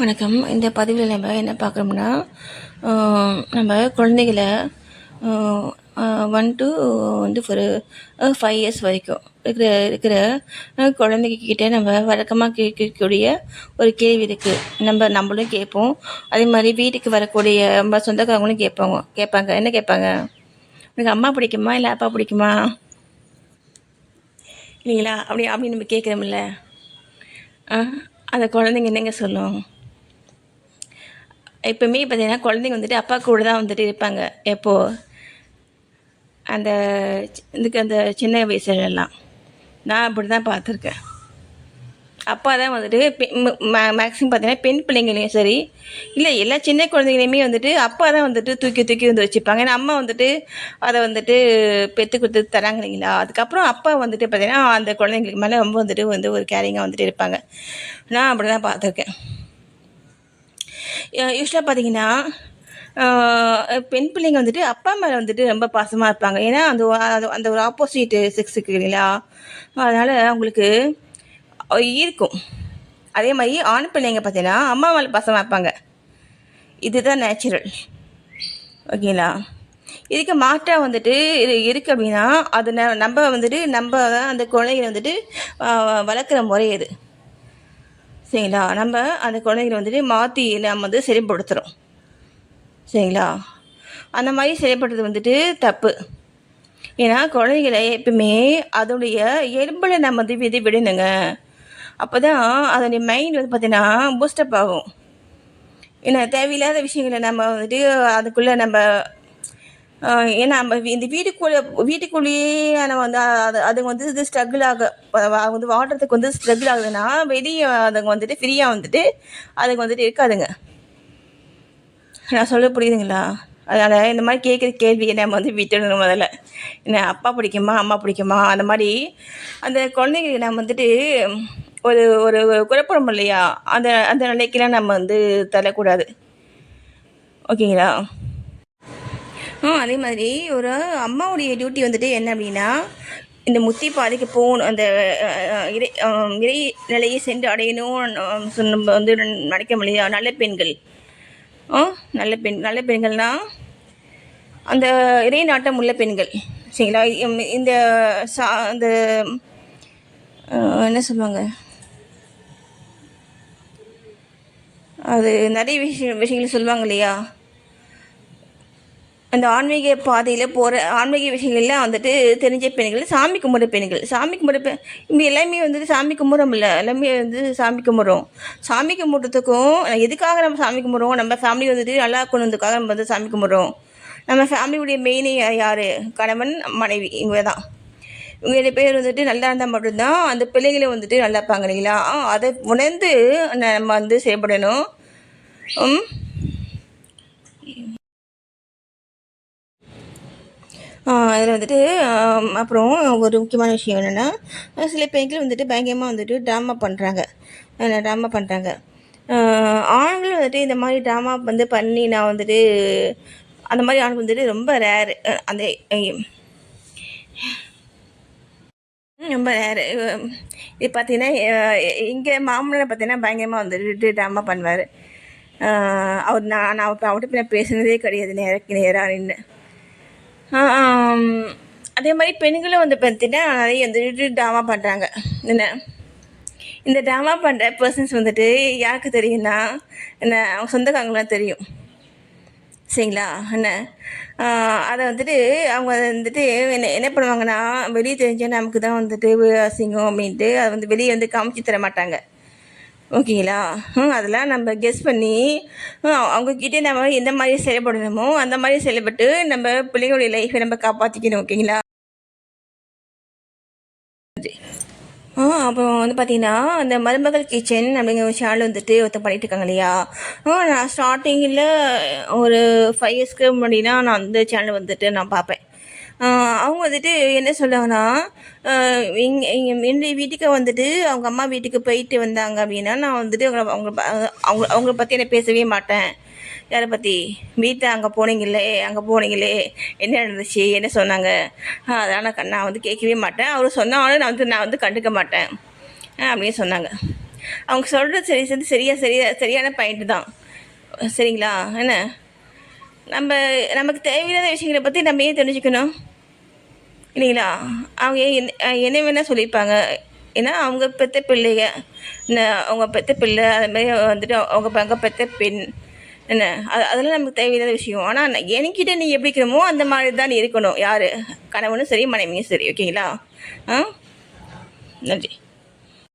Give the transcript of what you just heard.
வணக்கம். இந்த பதிவில் நம்ம என்ன பார்க்குறோம்னா, நம்ம குழந்தைகள 1 to ஒரு 5 இயர்ஸ் வரைக்கும் இருக்கிற குழந்தைங்கக்கிட்ட நம்ம வழக்கமாக கேட்கக்கூடிய ஒரு கேள்வி இருக்குது. நம்மளும் கேட்போம். அதே மாதிரி வீட்டுக்கு வரக்கூடிய நம்ம சொந்தக்காரங்களும் கேட்பாங்க. என்ன கேட்பாங்க? "உனக்கு அம்மா பிடிக்குமா, இல்லை அப்பா பிடிக்குமா?" இல்லைங்களா? அப்படி நம்ம கேட்குறோம்ல. அந்த குழந்தைங்க என்னங்க சொல்லும்? எப்பவுமே பார்த்தீங்கன்னா, குழந்தைங்க அப்பா கூட தான் இருப்பாங்க. எப்போது அந்த அந்த சின்ன வயசுலலாம் நான் அப்படி தான் பார்த்துருக்கேன். அப்பா தான் மேக்ஸிமம் பார்த்தீங்கன்னா, பெண் பிள்ளைங்களையும் சரி, இல்லை எல்லா சின்ன குழந்தைங்களையுமே அப்பா தான் தூக்கி தூக்கி வச்சுப்பாங்க. ஏன்னா அம்மா அதை பெற்று கொடுத்து தராங்க இல்லைங்களா? அதுக்கப்புறம் அப்பா பார்த்தீங்கன்னா, அந்த குழந்தைங்களுக்கு மேலே ரொம்ப ஒரு கேரிங்காக இருப்பாங்க. நான் அப்படி தான் பார்த்துருக்கேன். யூஸ்வலாக பார்த்தீங்கன்னா, பெண் பிள்ளைங்க அப்பா மேலே ரொம்ப பாசமாக இருப்பாங்க. ஏன்னா அந்த ஒரு ஆப்போசிட் செக்ஸுக்கு இல்லைங்களா? அதனால் அவங்களுக்கு இருக்கும். அதே மாதிரி ஆண் பிள்ளைங்க பார்த்தீங்கன்னா, அம்மா மேலே பாசமாக இருப்பாங்க. இதுதான் நேச்சுரல். ஓகேங்களா? இதுக்கு மாற்றாக இது இருக்குது அப்படின்னா, அது நம்ம நம்ம அந்த குழந்தைகளை வளர்க்குற முறை இது. சரிங்களா? நம்ம அந்த குழந்தைகளை மாற்றி நம்ம செயல்படுத்துகிறோம். சரிங்களா? அந்த மாதிரி செயல்படுறது தப்பு. ஏன்னா குழந்தைகளை எப்பவுமே அதோடைய இயல்பில் நம்ம விடணுங்க. அப்போ தான் அதோடைய மைண்ட் பார்த்தீங்கன்னா பூஸ்டப் ஆகும். ஏன்னா தேவையில்லாத விஷயங்களை நம்ம அதுக்குள்ளே நம்ம ஏன்னா நம்ம இந்த வீட்டுக்குள்ளேயே நம்ம அதுங்க இது ஸ்ட்ரகிள் வாழ்கிறதுக்கு ஸ்ட்ரகிள் ஆகுதுன்னா, வெளியே அதுங்க ஃப்ரீயாக அதுங்க இருக்காதுங்க. நான் சொல்ல புரியுதுங்களா? அதனால் இந்த மாதிரி கேட்குற கேள்வியை நம்ம விட்டுடணும் முதல்ல. என்ன அப்பா பிடிக்குமா, அம்மா பிடிக்குமா, அந்த மாதிரி அந்த குழந்தைங்களுக்கு நம்ம ஒரு ஒரு குழப்பம் இல்லையா? அந்த அந்த நிலைக்கெல்லாம் நம்ம தரக்கூடாது. ஓகேங்களா? அதே மாதிரி ஒரு அம்மாவுடைய டியூட்டி என்ன அப்படின்னா, இந்த முத்தி பாதைக்கு போகணும், அந்த இறை நிலையை சென்று அடையணும் நம்ம நினைக்க இல்லையா? நல்ல பெண்கள் நல்ல பெண்கள்னால் அந்த இறை நாட்டம் உள்ள பெண்கள். சரிங்களா? இந்த அந்த என்ன சொல்லுவாங்க, அது நிறைய விஷயங்கள் சொல்லுவாங்க இல்லையா? அந்த ஆன்மீக பாதையில் போகிற ஆன்மீக விஷயங்கள்லாம் தெரிஞ்ச பெண்கள், சாமி கும்பிட்ற பெண்கள். சாமி கும்பிட்ற இங்கே எல்லாமே சாமி கும்பிட்றோம்ல, எல்லாமே சாமி கும்பிட்றோம். சாமி கும்பிட்றதுக்கும் எதுக்காக நம்ம சாமி கும்பிட்றோம்? நம்ம ஃபேமிலி நல்லா இருக்கணுன்றதுக்காக நம்ம சாமி கும்பிட்றோம். நம்ம ஃபேமிலியுடைய மெயினே யார்? கணவன், மனைவி, இவங்க தான். இவங்க 2 பேர் நல்லா இருந்தால் மட்டும்தான் அந்த பிள்ளைகளும் நல்லா இருப்பாங்க இல்லைங்களா? அதை உணர்ந்து நம்ம செயல்படணும். அதில் அப்புறம் ஒரு முக்கியமான விஷயம் என்னென்னா, சில பெண்கள் பயங்கரமாக ட்ராமா பண்ணுறாங்க. ட்ராமா பண்ணுறாங்க. ஆண்களும் இந்த மாதிரி ட்ராமா பண்ணி நான் அந்த மாதிரி ஆண்கள் ரொம்ப ரேரு. அந்த ரொம்ப ரேரு. இது பார்த்தீங்கன்னா, இங்கே மாமனார் பார்த்தீங்கன்னா பயங்கரமாக ட்ராமா பண்ணுவார். நான் அவர்கிட்ட நான் பேசுனதே கிடையாது நேருக்கு நேராக நின்று. அதே மாதிரி பெண்களும் பார்த்தீங்கன்னா நிறைய ட்ராமா பண்ணுறாங்க. என்ன இந்த ட்ராமா பண்ணுற பர்சன்ஸ் யாருக்கு தெரியும்னா, என்ன அவங்க சொந்தக்காரங்களாம் தெரியும். சரிங்களா? என்ன அதை அவங்க என்ன பண்ணுவாங்கன்னா, வெளியே தெரிஞ்சால் நமக்கு தான் அசிங்கம் அப்படின்ட்டு அதை வெளியே காமிச்சு தர மாட்டாங்க. ஓகேங்களா? அதெல்லாம் நம்ம கெஸ் பண்ணி அவங்கக்கிட்டே நம்ம எந்த மாதிரி செயல்படணுமோ அந்த மாதிரி செயல்பட்டு நம்ம பிள்ளைங்களுடைய லைஃப்பை நம்ம காப்பாற்றிக்கணும். ஓகேங்களா? அப்புறம் பார்த்தீங்கன்னா, அந்த மருமகள் கிச்சன் அப்படிங்கிற ஒரு சேனல் ஒருத்தர் பண்ணிட்டு இருக்காங்க இல்லையா? நான் ஸ்டார்டிங்கில் ஒரு 5 இயர்ஸ்க்கு முன்னாடினா நான் அந்த சேனல் நான் பார்ப்பேன். அவங்க என்ன சொல்லுவாங்கன்னா, என்னுடைய வீட்டுக்கு அவங்க அம்மா வீட்டுக்கு போயிட்டு வந்தாங்க அப்படின்னா, நான் அவங்கள பற்றி என்ன பேசவே மாட்டேன். யாரை பற்றி? வீட்டில் அங்கே போனீங்களே என்ன நடந்துச்சு, என்ன சொன்னாங்க, அதெல்லாம் நான் கேட்கவே மாட்டேன். அவர் சொன்னாலும் நான் கண்டுக்க மாட்டேன் அப்படின்னு சொன்னாங்க. அவங்க சொல்கிறது சரியான பாயிண்ட்டு தான். சரிங்களா? என்ன நமக்கு தேவையில்லாத விஷயங்களை பற்றி நம்ம ஏன் தெரிஞ்சுக்கணும்? இல்லைங்களா? அவங்க என்ன வேணால் சொல்லியிருப்பாங்க. ஏன்னா அவங்க பெற்ற பிள்ளைங்க, என்ன அவங்க பெற்ற பிள்ளை அதுமாரி வந்துட்டு அவங்க பெற்ற பெண், என்ன அதெல்லாம் நமக்கு தேவையில்லாத விஷயம். ஆனால் என்கிட்ட நீ எப்படி இருக்கணுமோ அந்த மாதிரி தான் நீ இருக்கணும். யார்? கணவனும் சரி, மனைவியும் சரி. ஓகேங்களா? ஆ, நன்றி.